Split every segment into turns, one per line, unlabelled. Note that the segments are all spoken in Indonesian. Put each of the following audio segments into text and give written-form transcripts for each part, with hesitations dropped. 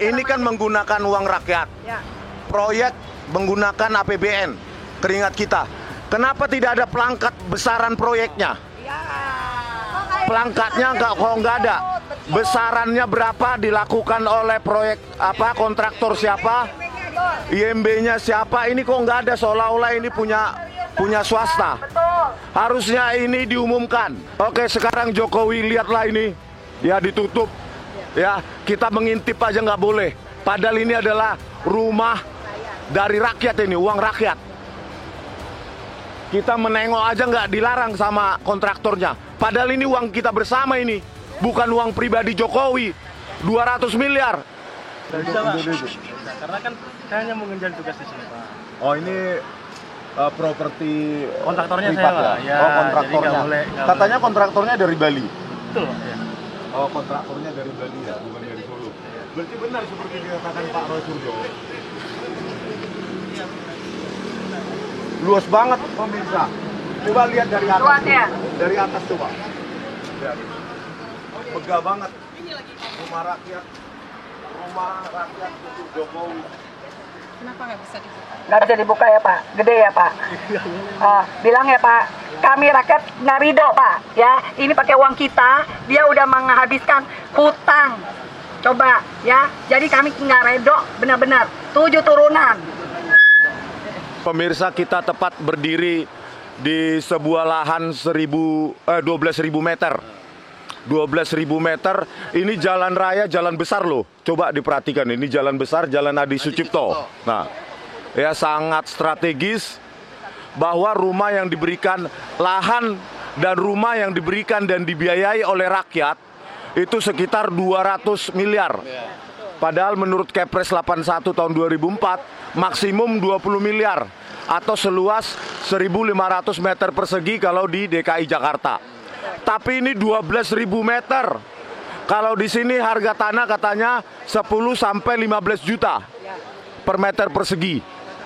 Ini kan menggunakan uang rakyat. Proyek menggunakan APBN, keringat kita. Kenapa tidak ada pelangkat besaran proyeknya? Pelangkatnya nggak ada. Besarannya berapa dilakukan oleh proyek apa, kontraktor siapa, IMB-nya siapa? Ini kok nggak ada, seolah-olah ini punya swasta. Harusnya ini diumumkan. Oke, sekarang Jokowi lihatlah ini, ya ditutup. Ya, kita mengintip aja nggak boleh. Padahal ini adalah rumah dari rakyat, ini uang rakyat. Kita menengok aja nggak dilarang sama kontraktornya. Padahal ini uang kita bersama ini, bukan uang pribadi Jokowi. 200 miliar.
Bisa, Pak. Karena kan hanya mengerjakan tugas di sini, Pak.
Oh, ini properti
kontraktornya
privat,
saya, Pak.
Ya? Oh, kontraktornya. Katanya kontraktornya dari Bali.
Betul, Pak. Ya.
Oh, kontraktornya dari Bali ya, bukan dari Solo. Berarti benar seperti dikatakan Pak Roy Suryo. Luas banget pemirsa. Coba lihat dari atas.
Luas ya?
Dari atas coba. Lihat. Megah banget. Rumah rakyat. Rumah rakyat untuk Jokowi.
Kenapa nggak bisa dibuka?
Nggak bisa dibuka ya Pak, gede ya Pak. Bilang ya Pak, kami rakyat nggak ridho Pak. Ya, ini pakai uang kita, dia udah menghabiskan hutang. Coba ya, jadi kami nggak ridho, benar-benar 7 turunan.
Pemirsa, kita tepat berdiri di sebuah lahan 12.000 meter. 12.000 meter, ini jalan raya, jalan besar loh. Coba diperhatikan, ini jalan besar, Jalan Adi Sucipto. Nah, ya sangat strategis bahwa rumah yang diberikan, lahan dan rumah yang diberikan dan dibiayai oleh rakyat itu sekitar 200 miliar. Padahal menurut Kepres 81 tahun 2004 maksimum 20 miliar atau seluas 1.500 meter persegi kalau di DKI Jakarta. Tapi ini 12.000 meter. Kalau di sini harga tanah katanya 10 sampai 15 juta per meter persegi.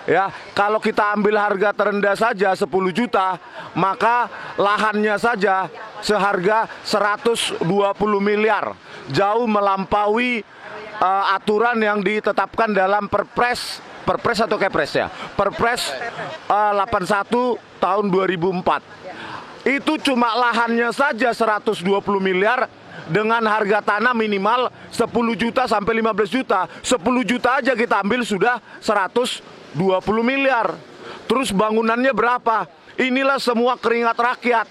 Ya, kalau kita ambil harga terendah saja 10 juta, maka lahannya saja seharga 120 miliar. Jauh melampaui aturan yang ditetapkan dalam Perpres atau Kepres ya. Perpres 81 tahun 2004. Itu cuma lahannya saja 120 miliar dengan harga tanah minimal 10 juta sampai 15 juta. 10 juta aja kita ambil sudah 120 miliar. Terus bangunannya berapa? Inilah semua keringat rakyat.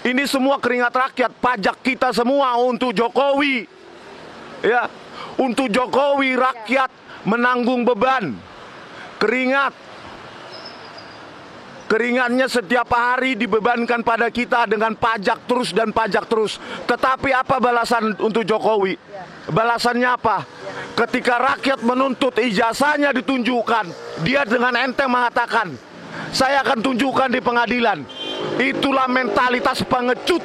Ini semua keringat rakyat, pajak kita semua untuk Jokowi. Ya, untuk Jokowi rakyat menanggung beban. Keringatnya setiap hari dibebankan pada kita dengan pajak terus dan pajak terus. Tetapi apa balasan untuk Jokowi? Balasannya apa? Ketika rakyat menuntut ijazahnya ditunjukkan, dia dengan enteng mengatakan, saya akan tunjukkan di pengadilan. Itulah mentalitas pengecut.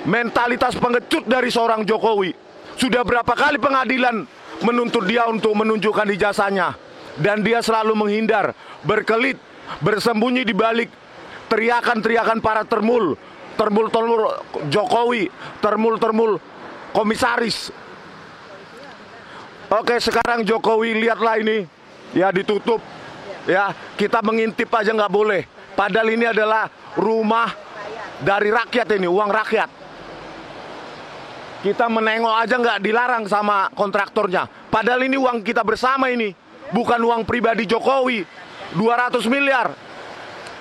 Mentalitas pengecut dari seorang Jokowi. Sudah berapa kali pengadilan menuntut dia untuk menunjukkan ijazahnya. Dan dia selalu menghindar, berkelit, bersembunyi di balik teriakan-teriakan para termul Jokowi, termul komisaris. Oke, sekarang Jokowi lihatlah ini, ya ditutup. Ya, kita mengintip aja nggak boleh. Padahal ini adalah rumah dari rakyat, ini uang rakyat. Kita menengok aja nggak dilarang sama kontraktornya. Padahal ini uang kita bersama ini. Bukan uang pribadi Jokowi. 200 miliar.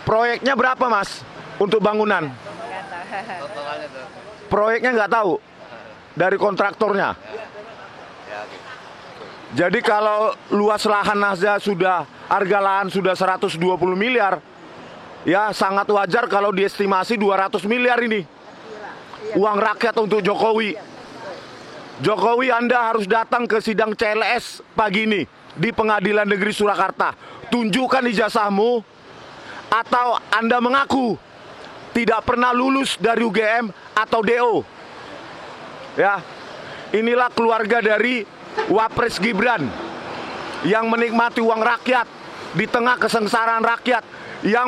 Proyeknya berapa Mas untuk bangunan? Proyeknya nggak tahu dari kontraktornya. Jadi kalau luas lahan aja sudah, harga lahan sudah 120 miliar, ya sangat wajar kalau diestimasi 200 miliar ini. Uang rakyat untuk Jokowi. Jokowi, Anda harus datang ke sidang CLS pagi ini di Pengadilan Negeri Surakarta. Tunjukkan ijazahmu, atau Anda mengaku tidak pernah lulus dari UGM atau DO. Ya, inilah keluarga dari Wapres Gibran yang menikmati uang rakyat di tengah kesengsaraan rakyat, yang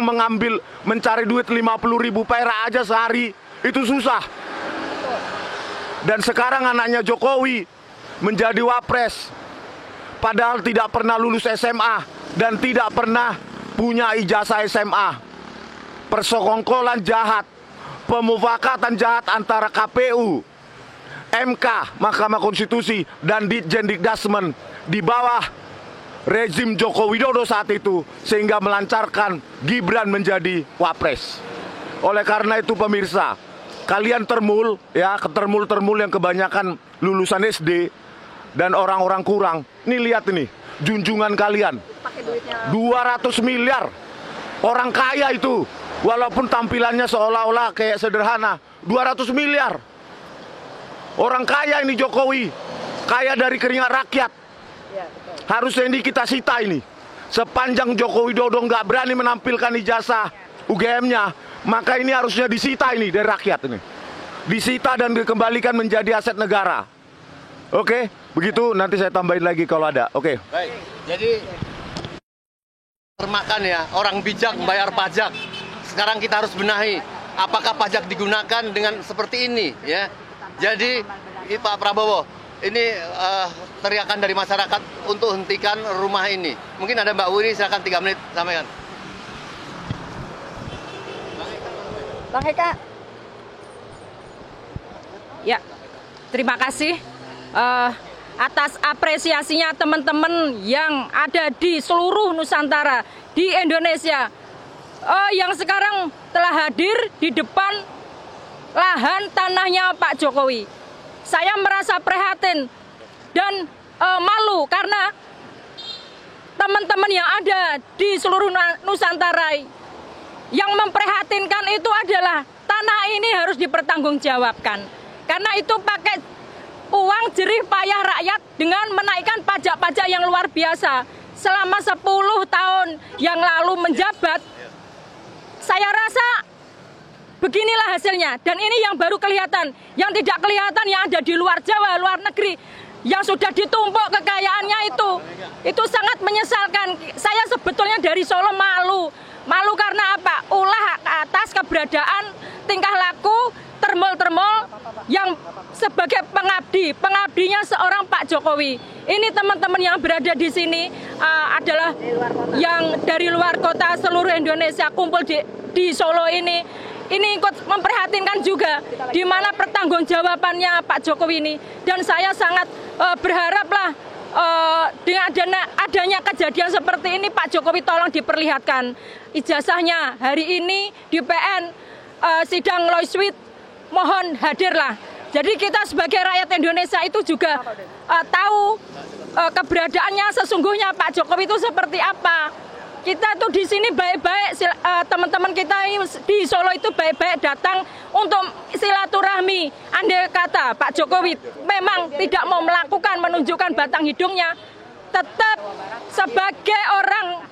mencari duit 50.000 perak aja sehari itu susah. Dan sekarang anaknya Jokowi menjadi wapres. Padahal tidak pernah lulus SMA dan tidak pernah punya ijazah SMA. Persekongkolan jahat, pemufakatan jahat antara KPU, MK, Mahkamah Konstitusi, dan Ditjen Dikdasmen di bawah rezim Joko Widodo saat itu, sehingga melancarkan Gibran menjadi wapres. Oleh karena itu pemirsa, kalian termul yang kebanyakan lulusan SD dan orang-orang kurang. Nih lihat ini, junjungan kalian 200 miliar. Orang kaya itu, walaupun tampilannya seolah-olah kayak sederhana, 200 miliar. Orang kaya ini Jokowi, kaya dari keringat rakyat. Harusnya ini kita sita ini. Sepanjang Joko Widodo nggak berani menampilkan ijazah UGM-nya, maka ini harusnya disita ini dari rakyat ini. Disita dan dikembalikan menjadi aset negara. Oke, begitu nanti saya tambahin lagi kalau ada. Oke.
Baik, jadi termakan ya, orang bijak membayar pajak. Sekarang kita harus benahi, apakah pajak digunakan dengan seperti ini ya. Jadi Pak Prabowo, ini teriakan dari masyarakat untuk hentikan rumah ini. Mungkin ada Mbak Wuri, silakan 3 menit sampaikan.
Bang Eka.
Ya, terima kasih atas apresiasinya teman-teman yang ada di seluruh Nusantara, di Indonesia, yang sekarang telah hadir di depan lahan tanahnya Pak Jokowi. Saya merasa prihatin dan malu karena teman-teman yang ada di seluruh Nusantara yang memprihatinkan itu adalah tanah ini harus dipertanggungjawabkan. Karena itu pakai uang jerih payah rakyat dengan menaikkan pajak-pajak yang luar biasa. Selama 10 tahun yang lalu menjabat, saya rasa beginilah hasilnya. Dan ini yang baru kelihatan. Yang tidak kelihatan yang ada di luar Jawa, luar negeri, yang sudah ditumpuk kekayaannya itu sangat menyesalkan. Saya sebetulnya dari Solo malu. Malu karena apa? Ulah atas keberadaan tingkah laku termol-termol yang sebagai pengabdinya seorang Pak Jokowi. Ini teman-teman yang berada di sini adalah yang dari luar kota seluruh Indonesia kumpul di Solo ini. Ini ikut memprihatinkan juga di mana pertanggungjawabannya Pak Jokowi ini. Dan saya sangat berharaplah dengan adanya kejadian seperti ini Pak Jokowi tolong diperlihatkan ijazahnya hari ini di PN sidang Loiswit, mohon hadirlah. Jadi kita sebagai rakyat Indonesia itu juga tahu keberadaannya sesungguhnya Pak Jokowi itu seperti apa. Kita tuh di sini baik-baik, teman-teman kita di Solo itu baik-baik datang untuk silaturahmi. Andai kata Pak Jokowi memang tidak mau menunjukkan batang hidungnya, tetap sebagai orang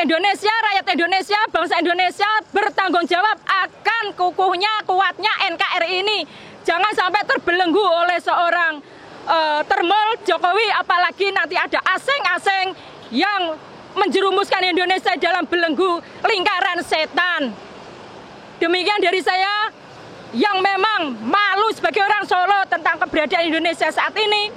Indonesia, rakyat Indonesia, bangsa Indonesia bertanggung jawab akan kukuhnya, kuatnya NKRI ini. Jangan sampai terbelenggu oleh seorang termol Jokowi, apalagi nanti ada asing-asing yang menjerumuskan Indonesia dalam belenggu lingkaran setan. Demikian dari saya yang memang malu sebagai orang Solo tentang keberadaan Indonesia saat ini.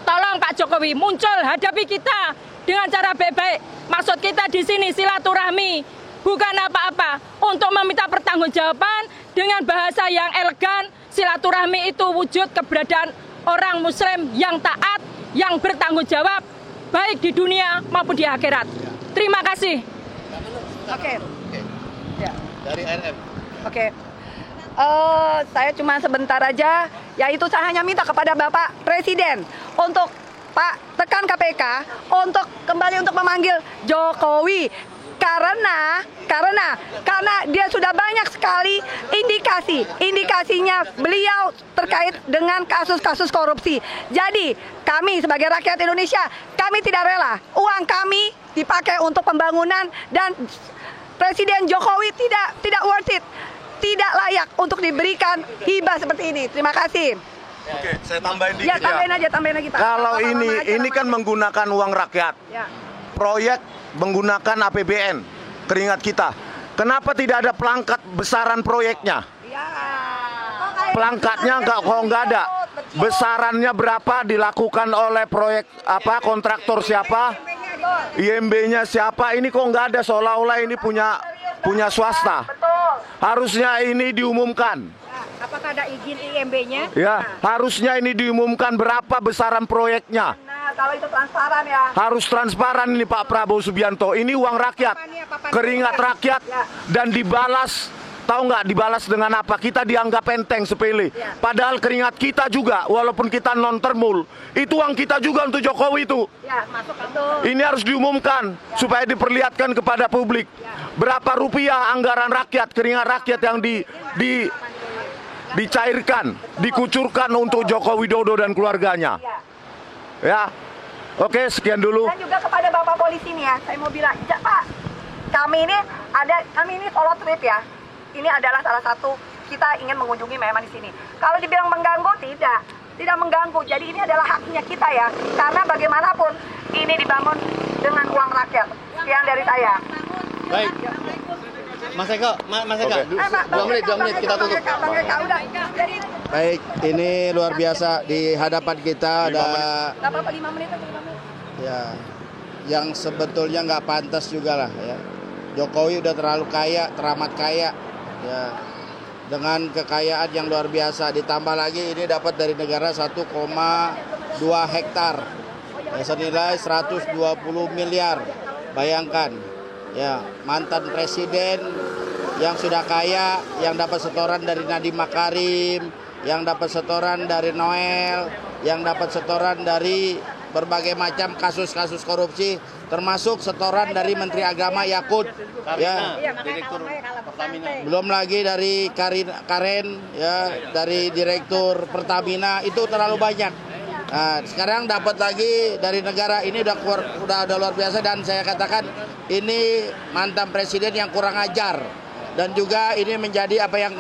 Tolong Pak Jokowi muncul, hadapi kita dengan cara baik-baik. Maksud kita di sini silaturahmi, bukan apa-apa, untuk meminta pertanggungjawaban dengan bahasa yang elegan. Silaturahmi itu wujud keberadaan orang Muslim yang taat, yang bertanggung jawab, baik di dunia maupun di akhirat. Terima kasih.
Oke. Ya.
Dari RM.
Oke. Saya cuma sebentar aja, yaitu saya hanya minta kepada Bapak Presiden untuk Pak tekan KPK untuk kembali untuk memanggil Jokowi karena dia sudah banyak sekali indikasinya beliau terkait dengan kasus-kasus korupsi. Jadi kami sebagai rakyat Indonesia, kami tidak rela uang kami dipakai untuk pembangunan, dan Presiden Jokowi tidak worth it, tidak layak untuk diberikan hibah seperti ini. Terima kasih.
Oke, saya tambahin dikit
Ya, tambahin lagi Pak.
Kalau
Lama-lama
ini
aja,
kan menggunakan uang rakyat.
Ya.
Proyek menggunakan APBN, keringat kita. Kenapa tidak ada pelangkat besaran proyeknya?
Ya.
Pelangkatnya nggak ada. besarannya berapa, dilakukan oleh proyek apa, kontraktor siapa, IMB-nya siapa. Ini kok nggak ada, seolah-olah ini punya swasta. Harusnya ini diumumkan.
Apakah ada izin IMB-nya?
Ya, harusnya ini diumumkan berapa besaran proyeknya.
Nah, kalau itu transparan ya.
Harus transparan ini Pak Prabowo Subianto. Ini uang rakyat, keringat rakyat, dan dibalas. Tahu nggak dibalas dengan apa? Kita dianggap enteng, sepele. Padahal keringat kita juga, walaupun kita non termul, itu uang kita juga untuk Jokowi itu.
Ya, masuk itu.
Ini harus diumumkan supaya diperlihatkan kepada publik. Berapa rupiah anggaran rakyat, keringat rakyat yang dicairkan, dikucurkan untuk Joko Widodo dan keluarganya. Ya, oke, sekian dulu.
Dan juga kepada Bapak polisi nih ya, saya mau bilang, ya Pak, kami ini solo trip ya. Ini adalah salah satu kita ingin mengunjungi memang di sini. Kalau dibilang mengganggu, tidak mengganggu. Jadi ini adalah haknya kita ya, karena bagaimanapun ini dibangun dengan uang rakyat. Sekian dari saya.
Baik. Mas Eko, Mas Eko,
Oke.
2 menit kita tutup.
Bang Eka, udah. Jadi,
Baik, ini luar biasa di hadapan kita ada
nggak apa-apa 5 menit atau 5 menit.
ya yang sebetulnya nggak pantas juga lah ya. Jokowi udah terlalu kaya, teramat kaya ya. Dengan kekayaan yang luar biasa, ditambah lagi ini dapat dari negara 1,2 hektar ya, senilai 120 miliar. Bayangkan ya, mantan presiden yang sudah kaya, yang dapat setoran dari Nadiem Makarim, yang dapat setoran dari Noel, yang dapat setoran dari berbagai macam kasus-kasus korupsi, termasuk setoran dari Menteri Agama Yakut, ya.
Direktur Pertamina.
Belum lagi dari Karen, ya, dari Direktur Pertamina, itu terlalu banyak. Nah, sekarang dapat lagi dari negara ini udah luar biasa, dan saya katakan ini mantan presiden yang kurang ajar, dan juga ini menjadi apa yang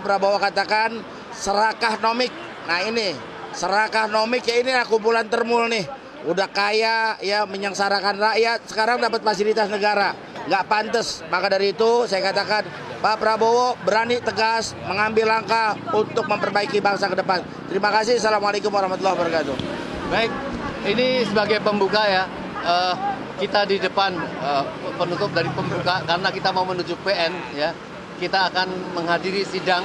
Prabowo katakan serakah nomik. Nah ini serakah nomik ya, ini kumpulan termul nih, udah kaya ya, menyengsarakan rakyat, sekarang dapat fasilitas negara, nggak pantas. Maka dari itu saya katakan Pak Prabowo berani tegas mengambil langkah untuk memperbaiki bangsa ke depan. Terima kasih. Assalamualaikum warahmatullahi wabarakatuh.
Baik, ini sebagai pembuka ya, kita di depan penutup dari pembuka karena kita mau menuju PN ya. Kita akan menghadiri sidang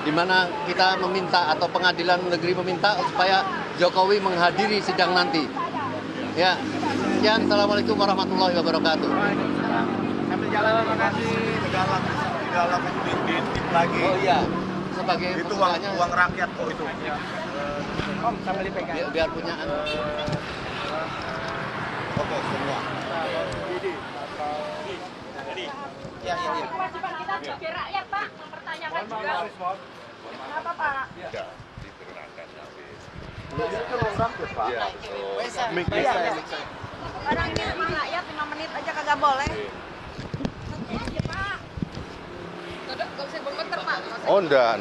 di mana kita meminta atau pengadilan negeri meminta supaya Jokowi menghadiri sidang nanti. Ya, sekian. Assalamualaikum warahmatullahi wabarakatuh.
Sambil jalan, makasih.
Di dalam ditip lagi.
Oh iya, sebagai
Itu
pembukanya,
uang rakyat kok itu.
Om, sambil dipegang.
biar punya
Oke, semua.
Kewajiban kita sebagai rakyat, Pak, mempertanyakan juga.
Kenapa Pak?
Orang ini memang rakyat 5 menit aja kagak boleh.
Oh, enggak.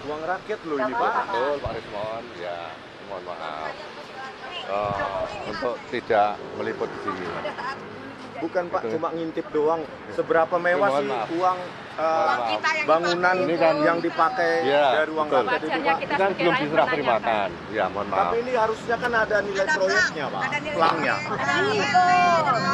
Uang rakyat loh ini, Pak.
Betul, Pak Rismon. Ya, mohon maaf. Untuk tidak meliput di sini.
Bukan Pak,
Betul.
cuma ngintip doang. Seberapa mewah
Mohon
sih
maaf.
uang
kita yang
bangunan
dipakai. Ini kan-
yang dipakai
Ya,
dari uang
betul.
rakyat itu,
Wajarnya
Pak?
kita
Kan
sebagai
belum
rakyat
diserah
mempertanyakan.
terimakan. Ya, mohon maaf.
Tapi ini harusnya kan ada nilai
Ada
proyeknya, Pak.
ada nilai
Pelangnya.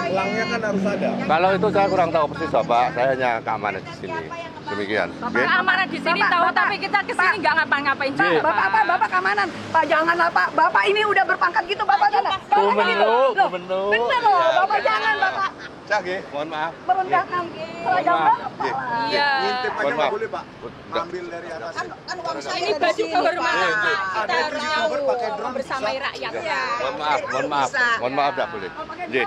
Pelangnya kan harus ada.
Kalau itu saya kurang tahu persis, Bapak. Saya hanya keamanan di sini. Demikian. Oke?
Keamanan di sini tahu, tapi kita ke sini nggak ngapa-ngapain juga, Pak.
Bapak apa? Bapak keamanan. Pak janganlah Pak. Bapak ini udah berpangkat gitu Bapak sana.
Gubernur.
Bener loh. Bapak jangan Bapak
Oke, mohon maaf.
merendahkan seragam Bapak.
Iya.
Ngintip aja
Mohon
nggak
maaf.
boleh, Pak.
Udah.
Ambil dari atas.
Ini baju kehormatan. Kita
Ada
harus
itu
tahu
YouTuber pakai drone
membersamai rakyat.
Mohon maaf. Mohon maaf, tidak boleh. Oke.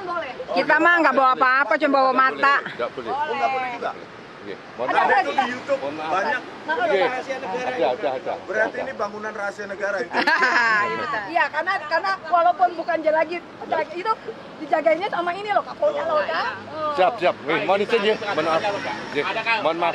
Kita mah nggak bawa apa-apa, cuma bawa mata.
Tidak boleh.
Oh, nggak boleh juga.
Oke. Mohon
Ada
maaf.
itu di YouTube
Mohon maaf.
banyak.
Oke. Ada.
Berarti ini bangunan rahasia negara itu.
Iya, karena walaupun bukan lagi itu dijagainya sama ini loh Kapolda loh ya.
Siap. Mohon izin ya. Mohon maaf. Mohon maaf.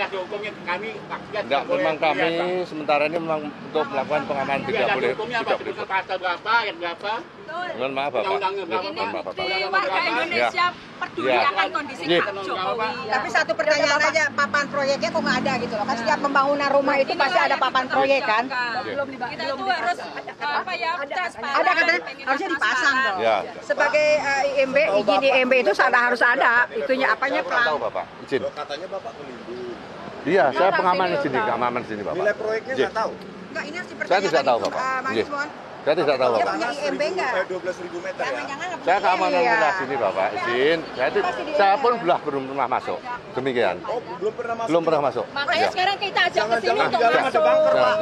Tidak, memang kami sementara ini memang untuk melakukan pengamanan tidak boleh. Tidak boleh.
Pasal berapa, ayat berapa?
Mohon maaf Bapak.
Ini
Mohon maaf Bapak.
bukti warga Indonesia peduli
Ya.
akan kondisi
Iya.
Pak Jokowi.
Tapi satu pertanyaan aja, papan proyeknya kok nggak ada gitu loh? Kan setiap pembangunan rumah itu pasti ada papan proyek kan?
Kita itu harus apa ya transparan.
Ada katanya harusnya dipasang dong.
Ya.
Sebagai IMB, izin IMB itu harus ada itunya apanya
Kurang tahu
pelang.
Bapak. Izin.
Katanya Bapak pelindung.
Iya, saya pengaman di sini, keamanan di sini Bapak.
Nilai proyeknya
Izin.
nggak tahu.
Enggak, ini harus
Saya
dipertanyakan.
tidak tahu
itu,
Bapak.
Mas
Iya.
Mon.
Saya tidak tahu
Dia
Bapak.
punya IMB enggak?
12.000 meter ya.
Jangan-jangan nggak
Saya
punya.
keamanan
Iya.
wilayah sini Bapak, izin. Saya pun belum pernah masuk. Demikian.
Oh, belum pernah masuk.
Belum pernah masuk.
Makanya
Ya.
sekarang kita ajak ke sini
Jangan-jangan
untuk
di dalam ada
masuk.
bunker, Pak.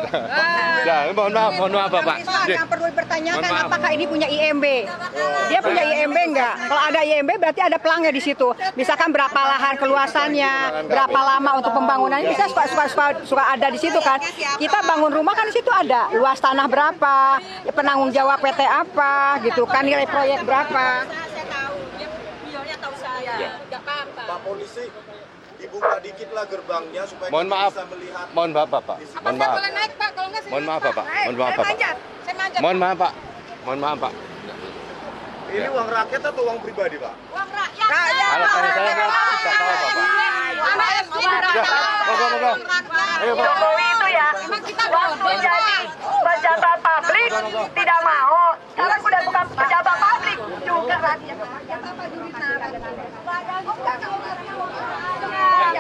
Ya, mohon maaf Bapak.
Pak Iswan, yang perlu dipertanyakan
Mohon maaf.
apakah ini punya IMB? Dia punya IMB enggak? Kalau ada IMB berarti ada pelangnya di situ. Misalkan berapa lahan keluasannya, berapa lama untuk pembangunannya bisa suka ada di situ kan. Kita bangun rumah kan di situ ada luas tanah berapa, penanggung jawab PT apa gitu kan, nilai proyek berapa.
Saya tahu, beliaunya tahu saya. Enggak apa-apa.
Pak polisi, dibuka dikit lah gerbangnya supaya
Mohon
kita
maaf.
bisa melihat.
Mohon maaf Bapak. Mohon maaf.
naik Pak, kalau enggak
Mohon maaf Bapak. Mohon maaf Bapak.
Saya manjat.
Mohon maaf Pak. Mohon maaf Pak.
Ini uang rakyat atau uang pribadi, Pak?
Uang rakyat.
Kalau saya tidak tahu Bapak. Ya, moga-moga. Ayo Pak.
Jokowi itu ya, waktu jadi pejabat publik tidak mau. Sekarang udah bukan pejabat publik juga rakyat.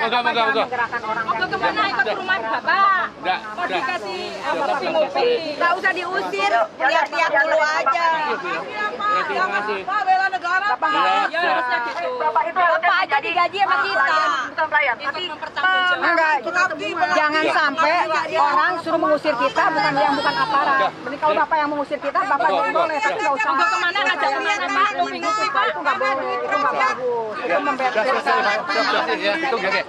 Moga-moga.
Untuk kemana ikut ke rumah Bapak?
Enggak.
Mau dikasih ngopi-ngopi.
Nggak usah diusir, lihat-lihat dulu aja.
Terima kasih.
Pak bela negara, Pak.
Ya harusnya gitu.
Bapak itu harusnya
Bapak aja digaji sama kita.
bukan pelayan,
Ikut
tapi
mempertanggungjawabkan.
Enggak, jangan sampai orang suruh mengusir kita bukan aparat. Jadi kalau Bapak yang mengusir kita, Bapak boleh, tapi nggak usah.
Untuk kemana ngajak kemana Pak? Ngopi-ngopi Pak.
Itu nggak boleh, itu nggak bagus. Itu membereskan.
Ya, itu oke.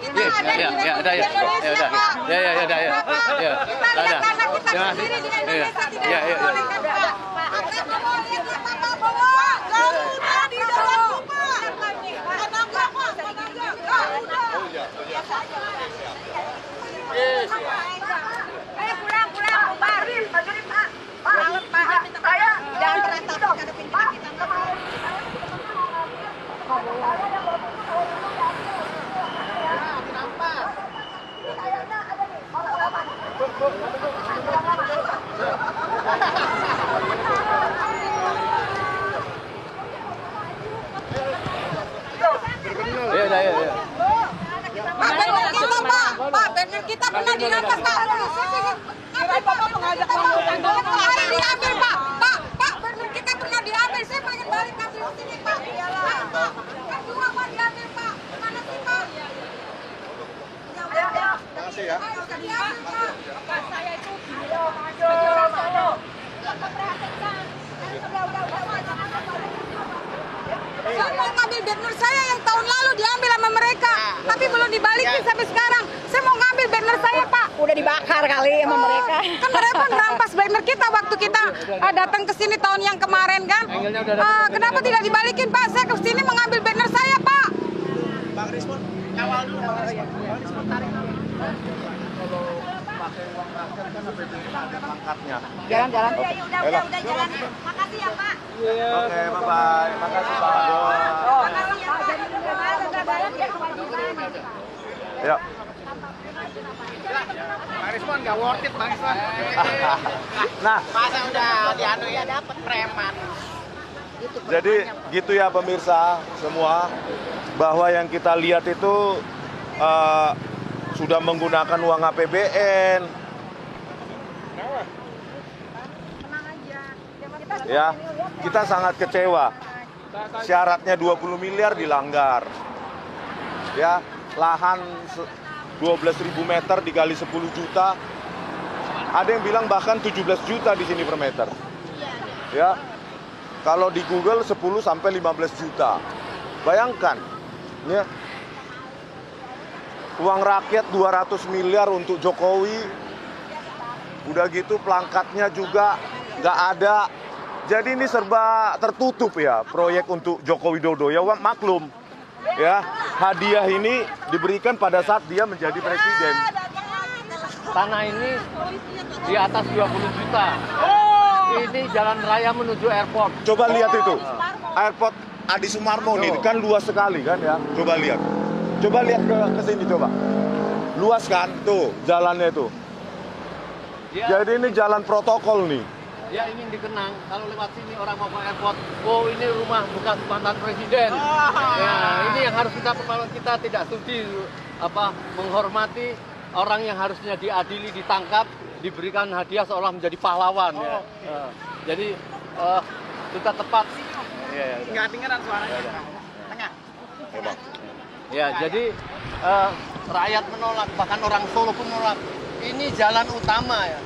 Ya, udah ya. Ya udah. Ya, udah ya. Ya. Udah. Terima kasih. Ya.
pulang, bubar. Majurin, Pak. Pak, saya jangan berantak. Pak, kemarin.
Ya.
Pak, banner kita pernah dirampas, Pak. Apa Bapak mengajak hari diambil, Pak. Pak, banner kita pernah diambil. Saya pengen balik ke sini, Pak. Pak, kan dua Pak diambil, Pak. Mana sih, Pak?
Terima kasih ya.
Bapak saya itu sebagai orang Solo.
Saya mau ngambil banner saya yang tahun lalu diambil sama mereka, tapi belum dibalikin sampai sekarang. Saya mau ngambil banner saya, Pak. Udah dibakar kali sama mereka. Kan mereka merampas banner kita waktu kita datang ke sini tahun yang kemarin kan. Kenapa tidak dibalikin, Pak? Saya ke sini mengambil banner saya, Pak.
Bang Rismon, kawal dulu. Kalau pakai uang rakyat kan ada pangkatnya.
Jalan-jalan.
Udah jalan. Makasih ya, Pak.
Oke, bye-bye. Makasih Pak. Yuk.
Bang Rismon nggak worth it, Bang Rismon.
Nah,
Masa udah dianu ya dapat preman.
jadi gitu ya pemirsa semua, bahwa yang kita lihat itu sudah menggunakan uang APBN. Ya, kita sangat kecewa. Syaratnya 20 miliar dilanggar. Ya, lahan 12.000 meter dikali 10 juta. Ada yang bilang bahkan 17 juta di sini per meter. Ya. Kalau di Google 10 sampai 15 juta. Bayangkan, ya. Uang rakyat 200 miliar untuk Jokowi. Udah gitu pelangkatnya juga nggak ada. Jadi ini serba tertutup ya proyek untuk Joko Widodo. Ya maklum, ya hadiah ini diberikan pada saat dia menjadi presiden.
Tanah ini di atas 20 juta. Ini jalan raya menuju airport.
Coba lihat itu. Airport Adi Sumarmo nih kan luas sekali kan ya. Coba lihat. Coba lihat ke sini coba. Luas kan? Tuh, jalannya tuh.
Ya.
Jadi ini jalan protokol nih.
Ya ini dikenang, kalau lewat sini orang mau ke airport, oh ini rumah bekas mantan presiden. Ya ini yang harus kita tidak studi menghormati orang yang harusnya diadili, ditangkap, diberikan hadiah seolah menjadi pahlawan. Ya. Jadi sudah tepat.
Nggak dengeran suaranya. Tengah.
Ya jadi rakyat menolak, bahkan orang Solo pun menolak. Ini jalan utama ya.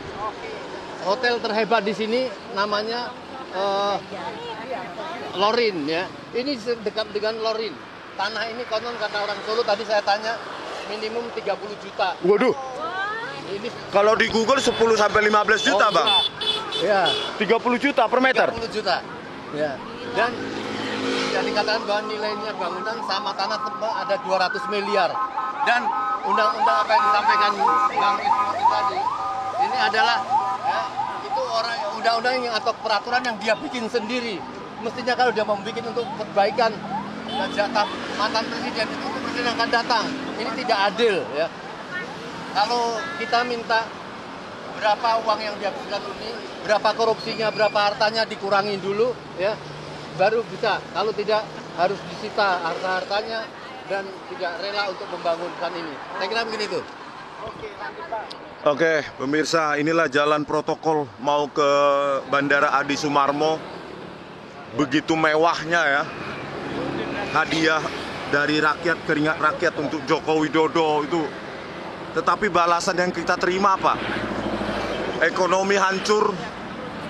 Hotel terhebat di sini namanya Lorin ya. Ini dekat dengan Lorin. Tanah ini konon kata orang Solo tadi saya tanya minimum 30 juta.
Waduh.
Ini
Kalau di Google 10 sampai 15 juta, Bang.
Ya,
30 juta per meter.
30 juta. Ya. Dan yang dikatakan bahwa nilainya bangunan sama tanah tebal ada 200 miliar. Dan undang-undang apa yang disampaikan Bang Ismail tadi, ini adalah ya, itu orang undang-undang yang atau peraturan yang dia bikin sendiri. Mestinya kalau dia mau bikin untuk perbaikan jatah mantan presiden itu presiden akan datang. Ini tidak adil ya. Kalau kita minta berapa uang yang dihabiskan ini, berapa korupsinya, berapa hartanya dikurangi dulu ya, baru bisa. Kalau tidak harus disita harta-hartanya dan tidak rela untuk membangunkan ini. Saya kira begini itu.
Oke, pemirsa, inilah jalan protokol mau ke Bandara Adi Sumarmo. Begitu mewahnya ya. Hadiah dari rakyat, keringat rakyat untuk Joko Widodo itu. Tetapi balasan yang kita terima apa? Ekonomi hancur,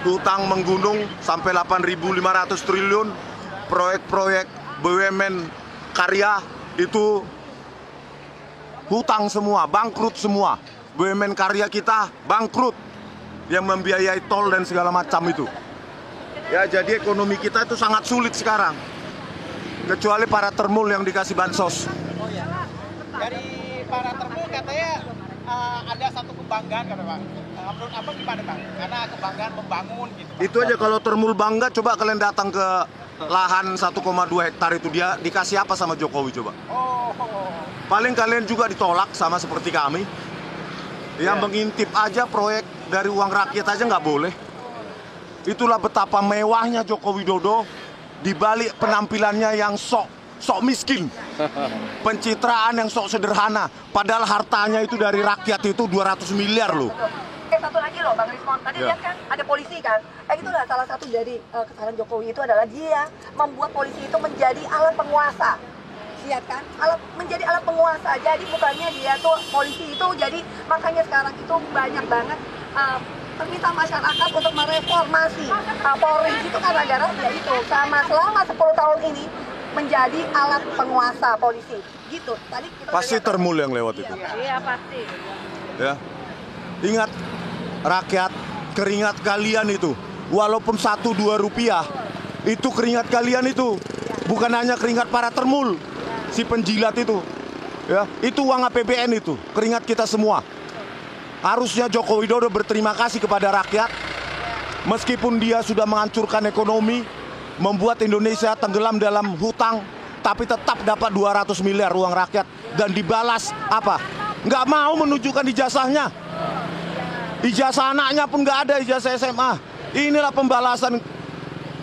hutang menggunung sampai 8.500 triliun, proyek-proyek BUMN karya itu hutang semua, bangkrut semua. BUMN karya kita bangkrut yang membiayai tol dan segala macam itu. Ya, jadi ekonomi kita itu sangat sulit sekarang. Kecuali para termul yang dikasih bansos.
Oh ya. Dari para termul katanya ada satu kebanggaan kata Bang. Menurut Abang gimana Bang? Karena kebanggaan membangun gitu. Bang.
Itu aja kalau termul bangga, coba kalian datang ke lahan 1,2 hektar itu, dia dikasih apa sama Jokowi coba? Paling kalian juga ditolak sama seperti kami. Yang mengintip aja proyek dari uang rakyat aja nggak boleh. Itulah betapa mewahnya Joko Widodo di balik penampilannya yang sok miskin. Pencitraan yang sok sederhana. Padahal hartanya itu dari rakyat itu 200 miliar loh.
Satu lagi loh Bang Rismon, tadi lihat kan ada polisi kan. Itulah salah satu dari kesalahan Jokowi itu adalah dia membuat polisi itu menjadi alat penguasa. Lihat kan, menjadi alat penguasa. Jadi bukannya dia tuh polisi itu, jadi makanya sekarang itu banyak banget permintaan masyarakat untuk mereformasi Polri itu kan gara-gara ya itu selama 10 tahun ini menjadi alat penguasa polisi. Gitu. Tadi kita
pasti termul yang lewat itu.
Iya pasti.
Ya. Ingat rakyat, keringat kalian itu walaupun 1-2 rupiah itu keringat kalian itu bukan hanya keringat para termul, si penjilat itu ya, itu uang APBN itu, keringat kita semua. Harusnya Joko Widodo berterima kasih kepada rakyat meskipun dia sudah menghancurkan ekonomi, membuat Indonesia tenggelam dalam hutang, tapi tetap dapat 200 miliar uang rakyat dan dibalas apa? Nggak mau menunjukkan ijazahnya. Ijazah anaknya pun nggak ada, ijazah SMA. Inilah pembalasan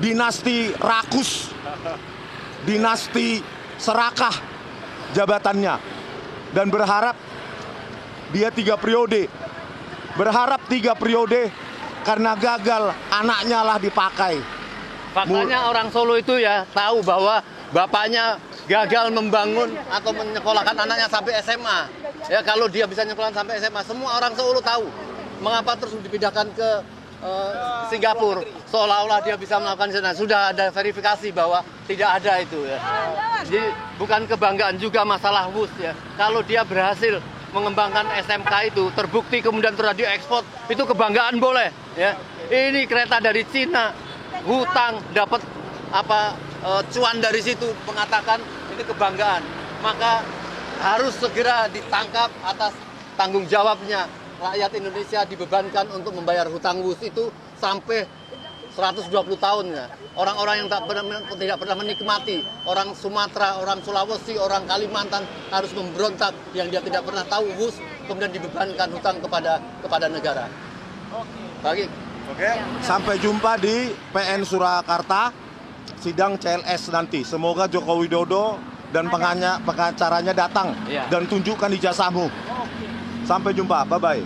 dinasti rakus, dinasti serakah jabatannya. Dan berharap dia 3 periode. Berharap 3 periode karena gagal anaknya lah dipakai.
Faktanya orang Solo itu ya tahu bahwa bapaknya gagal membangun atau menyekolahkan anaknya sampai SMA. Ya kalau dia bisa nyekolahkan sampai SMA, semua orang Solo tahu. Mengapa terus dipindahkan ke Singapura? Seolah-olah dia bisa melakukan di sana. Sudah ada verifikasi bahwa tidak ada itu ya. Jadi bukan kebanggaan juga masalah WUS ya. Kalau dia berhasil mengembangkan SMK itu, terbukti kemudian sudah diekspor, itu kebanggaan boleh ya. Ini kereta dari Cina, hutang dapat cuan dari situ, mengatakan ini kebanggaan. Maka harus segera ditangkap atas tanggung jawabnya. Rakyat Indonesia dibebankan untuk membayar hutang WUS itu sampai 120 tahun ya. Orang-orang yang tidak pernah menikmati, orang Sumatera, orang Sulawesi, orang Kalimantan harus memberontak yang dia tidak pernah tahu Wus, kemudian dibebankan hutang kepada negara. Bagi.
Oke. Sampai jumpa di PN Surakarta sidang CLS nanti. Semoga Joko Widodo dan pengacaranya datang dan tunjukkan ijazahmu. Sampai jumpa. Bye bye.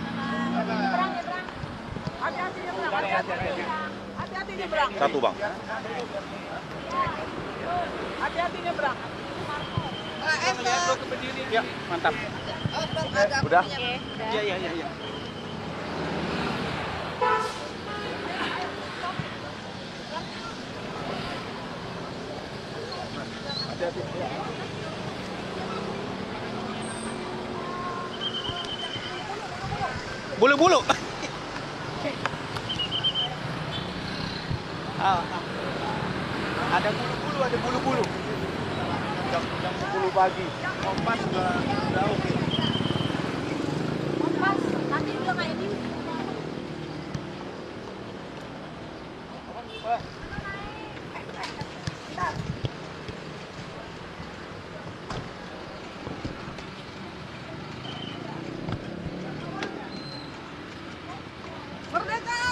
Hati-hati nyebrang.
Satu bang.
Hati-hati nyebrang.
Ya, mantap.
Udah?
Iya. Bulu-bulu. Ada bulu-bulu.
Jam 10 pagi. Kompas udah oke.
Kompas, tadi udah kayak ini. Merdeka!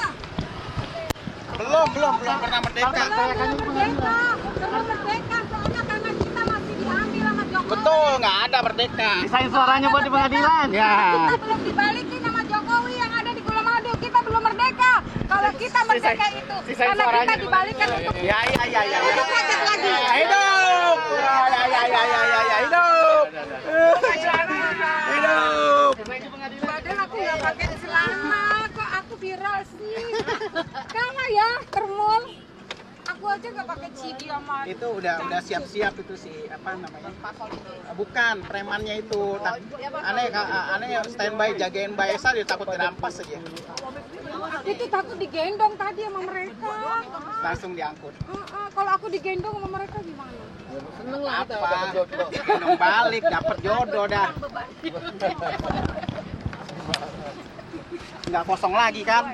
Belum pernah merdeka.
Belum merdeka, soalnya karena kita masih diambil sama Jokowi.
Betul, nggak ada merdeka.
Sisain suaranya buat di pengadilan.
Ya.
Kita belum dibalikin sama Jokowi yang ada di Gulomadu. Kita belum merdeka. Kalau kita merdeka itu, karena kita dibalikan untuk
Ya.
untuk rakyat lagi.
Hidup. Ya, hidup. Hidup.
Padahal aku nggak pakai celana, kok aku viral sih. Karena ya, termul. Aku aja nggak pakai cigi sama.
Itu udah siap-siap itu sih apa namanya? Bukan premannya itu. Aneh standby jagain Mbak Esa dia takut dirampas aja.
Aku tuh takut digendong tadi sama mereka.
Langsung diangkut.
Kalau aku digendong sama mereka gimana?
Seneng lah kita
Apa?
dapat jodoh.
Gendong balik dapat jodoh dah. Nggak kosong lagi kan?